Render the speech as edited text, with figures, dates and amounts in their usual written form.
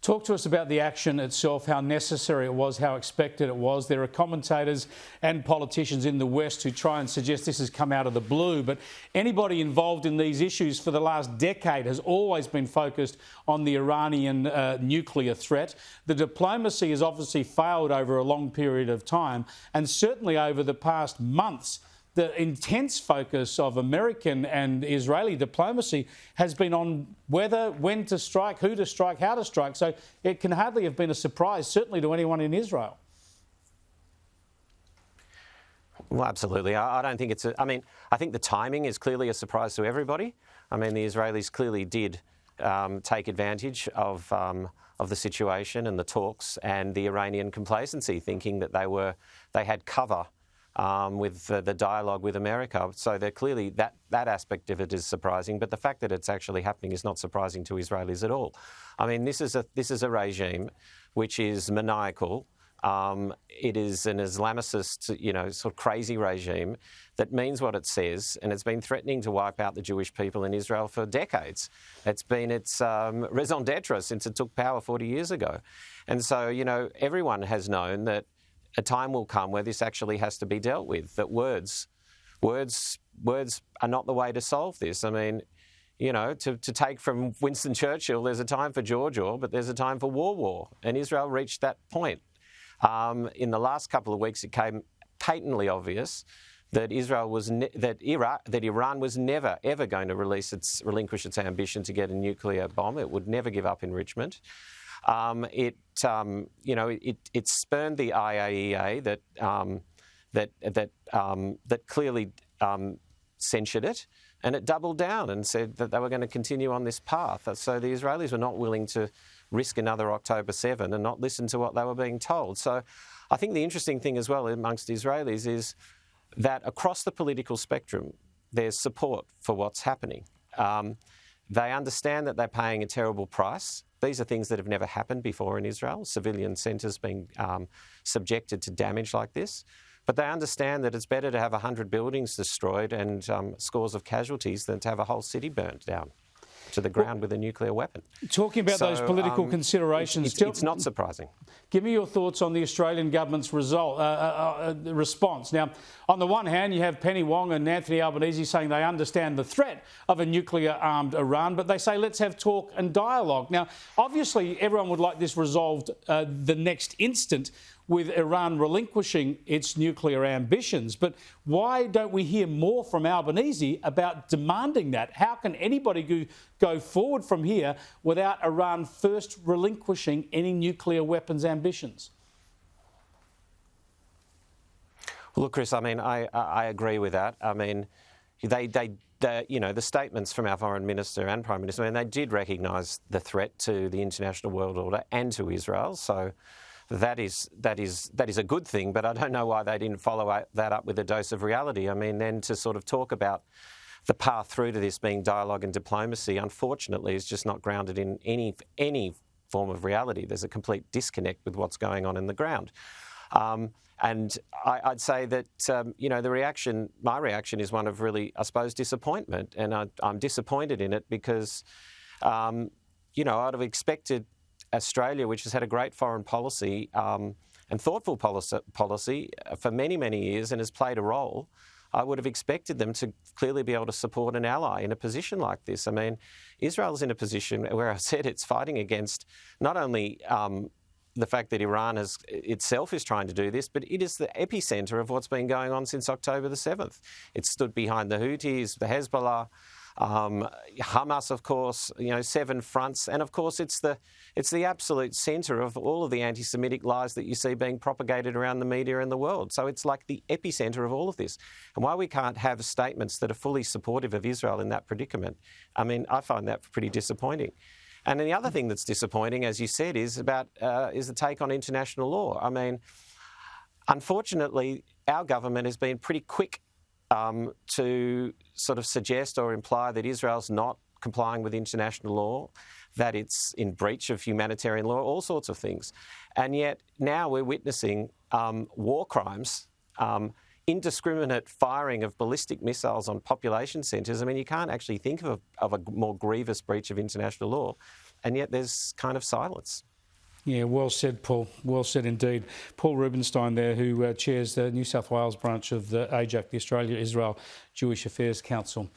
Talk to us about the action itself, how necessary it was, how expected it was. There are commentators and politicians in the West who try and suggest this has come out of the blue, but anybody involved in these issues for the last decade has always been focused on the Iranian nuclear threat. The diplomacy has obviously failed over a long period of time, and certainly over the past months. The intense focus of American and Israeli diplomacy has been on whether, when to strike, who to strike, how to strike. So it can hardly have been a surprise, certainly to anyone in Israel. Well, absolutely. I don't think it's I think the timing is clearly a surprise to everybody. I mean, the Israelis clearly did take advantage of the situation and the talks and the Iranian complacency, thinking that they had cover with the dialogue with America. So they're clearly, that aspect of it is surprising, but the fact that it's actually happening is not surprising to Israelis at all. I mean, this is a regime which is maniacal. It is an Islamicist, sort of crazy regime that means what it says, and it's been threatening to wipe out the Jewish people in Israel for decades. It's been its raison d'etre since it took power 40 years ago. And so, everyone has known that a time will come where this actually has to be dealt with, that words are not the way to solve this. I mean, to take from Winston Churchill, there's a time for George Orwell, but there's a time for war. And Israel reached that point. In the last couple of weeks, it became patently obvious that Iran was never, ever going to relinquish its ambition to get a nuclear bomb. It would never give up enrichment. It spurned the IAEA that clearly censured it, and it doubled down and said that they were going to continue on this path. So the Israelis were not willing to risk another October 7 and not listen to what they were being told. So I think the interesting thing as well amongst Israelis is that across the political spectrum, there's support for what's happening. They understand that they're paying a terrible price. These are things that have never happened before in Israel, civilian centres being subjected to damage like this. But they understand that it's better to have 100 buildings destroyed and scores of casualties than to have a whole city burnt down to the ground with a nuclear weapon. Talking about those political considerations... It's not surprising. Give me your thoughts on the Australian government's response. Now, on the one hand, you have Penny Wong and Anthony Albanese saying they understand the threat of a nuclear-armed Iran, but they say let's have talk and dialogue. Now, obviously, everyone would like this resolved the next instant, with Iran relinquishing its nuclear ambitions. But why don't we hear more from Albanese about demanding that? How can anybody go forward from here without Iran first relinquishing any nuclear weapons ambitions? Well, look, Chris, I agree with that. I mean, the statements from our Foreign Minister and Prime Minister, they did recognise the threat to the international world order and to Israel. So that is a good thing, but I don't know why they didn't follow that up with a dose of reality. I mean, then to sort of talk about the path through to this being dialogue and diplomacy, unfortunately, is just not grounded in any form of reality. There's a complete disconnect with what's going on in the ground. And I'd say that, my reaction is one of really, I suppose, disappointment. And I'm disappointed in it because, I'd have expected Australia, which has had a great foreign policy and thoughtful policy for many, many years and has played a role, I would have expected them to clearly be able to support an ally in a position like this. I mean, Israel's in a position where I said it's fighting against not only the fact that Iran itself is trying to do this, but it is the epicentre of what's been going on since October the 7th. It stood behind the Houthis, the Hezbollah, Hamas, of course, 7 fronts, and of course it's the absolute centre of all of the anti-Semitic lies that you see being propagated around the media and the world. So it's like the epicentre of all of this. And why we can't have statements that are fully supportive of Israel in that predicament, I find that pretty disappointing. And then the other thing that's disappointing, as you said, is the take on international law. I mean, unfortunately, our government has been pretty quick to sort of suggest or imply that Israel's not complying with international law, that it's in breach of humanitarian law, all sorts of things. And yet now we're witnessing war crimes, indiscriminate firing of ballistic missiles on population centres. I mean, you can't actually think of a more grievous breach of international law, and yet there's kind of silence. Yeah, well said, Paul. Well said indeed. Paul Rubenstein there, who chairs the New South Wales branch of the AIJAC, the Australia-Israel Jewish Affairs Council.